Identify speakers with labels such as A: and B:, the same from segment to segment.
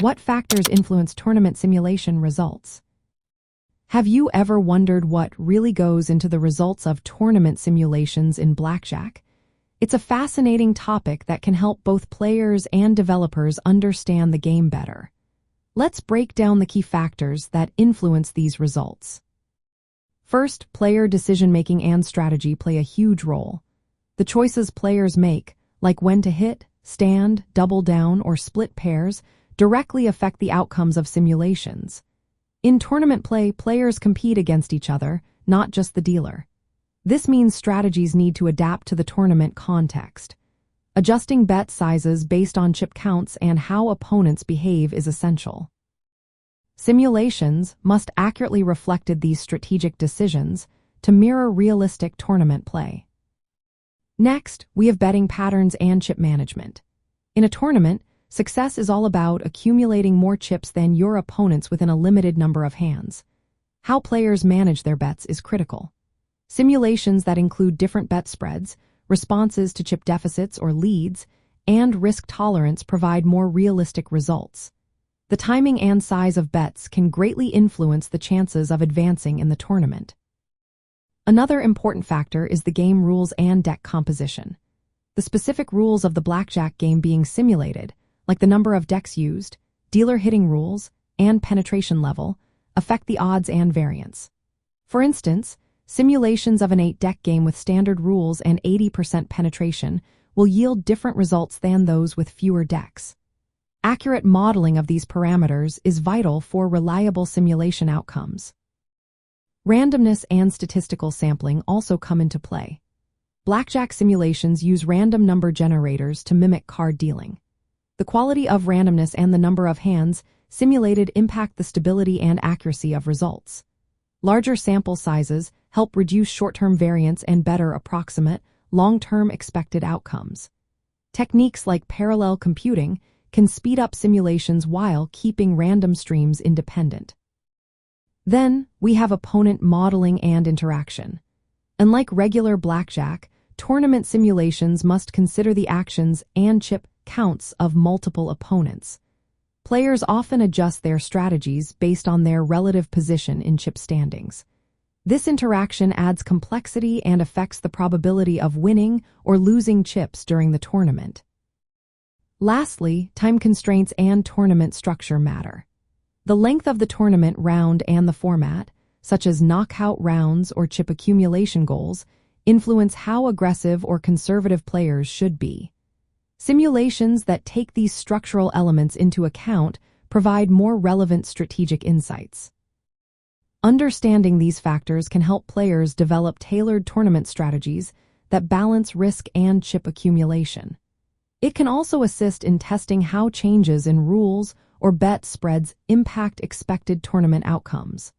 A: What factors influence tournament simulation results? Have you ever wondered what really goes into the results of tournament simulations in Blackjack? It's a fascinating topic that can help both players and developers understand the game better. Let's break down the key factors that influence these results. First, player decision-making and strategy play a huge role. The choices players make, like when to hit, stand, double down, or split pairs, directly affect the outcomes of simulations. In tournament play, players compete against each other, not just the dealer. This means strategies need to adapt to the tournament context. Adjusting bet sizes based on chip counts and how opponents behave is essential. Simulations must accurately reflect these strategic decisions to mirror realistic tournament play. Next, we have betting patterns and chip management. In a tournament, success is all about accumulating more chips than your opponents within a limited number of hands. How players manage their bets is critical. Simulations that include different bet spreads, responses to chip deficits or leads, and risk tolerance provide more realistic results. The timing and size of bets can greatly influence the chances of advancing in the tournament. Another important factor is the game rules and deck composition. The specific rules of the blackjack game being simulated, like the number of decks used, dealer hitting rules, and penetration level, affect the odds and variance. For instance, simulations of an 8-deck game with standard rules and 80% penetration will yield different results than those with fewer decks. Accurate modeling of these parameters is vital for reliable simulation outcomes. Randomness and statistical sampling also come into play. Blackjack simulations use random number generators to mimic card dealing. The quality of randomness and the number of hands simulated impact the stability and accuracy of results. Larger sample sizes help reduce short-term variance and better approximate long-term expected outcomes. Techniques like parallel computing can speed up simulations while keeping random streams independent. Then, we have opponent modeling and interaction. Unlike regular blackjack, tournament simulations must consider the actions and chip counts of multiple opponents. Players often adjust their strategies based on their relative position in chip standings. This interaction adds complexity and affects the probability of winning or losing chips during the tournament. Lastly, time constraints and tournament structure matter. The length of the tournament round and the format, such as knockout rounds or chip accumulation goals, influence how aggressive or conservative players should be. Simulations that take these structural elements into account provide more relevant strategic insights. Understanding these factors can help players develop tailored tournament strategies that balance risk and chip accumulation. It can also assist in testing how changes in rules or bet spreads impact expected tournament outcomes.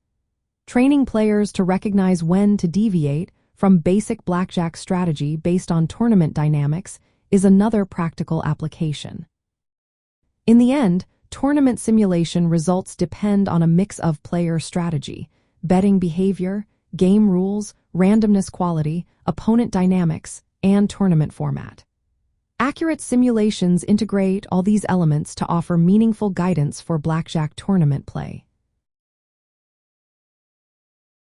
A: Training players to recognize when to deviate from basic blackjack strategy based on tournament dynamics is another practical application. In the end, tournament simulation results depend on a mix of player strategy, betting behavior, game rules, randomness quality, opponent dynamics, and tournament format. Accurate simulations integrate all these elements to offer meaningful guidance for blackjack tournament play.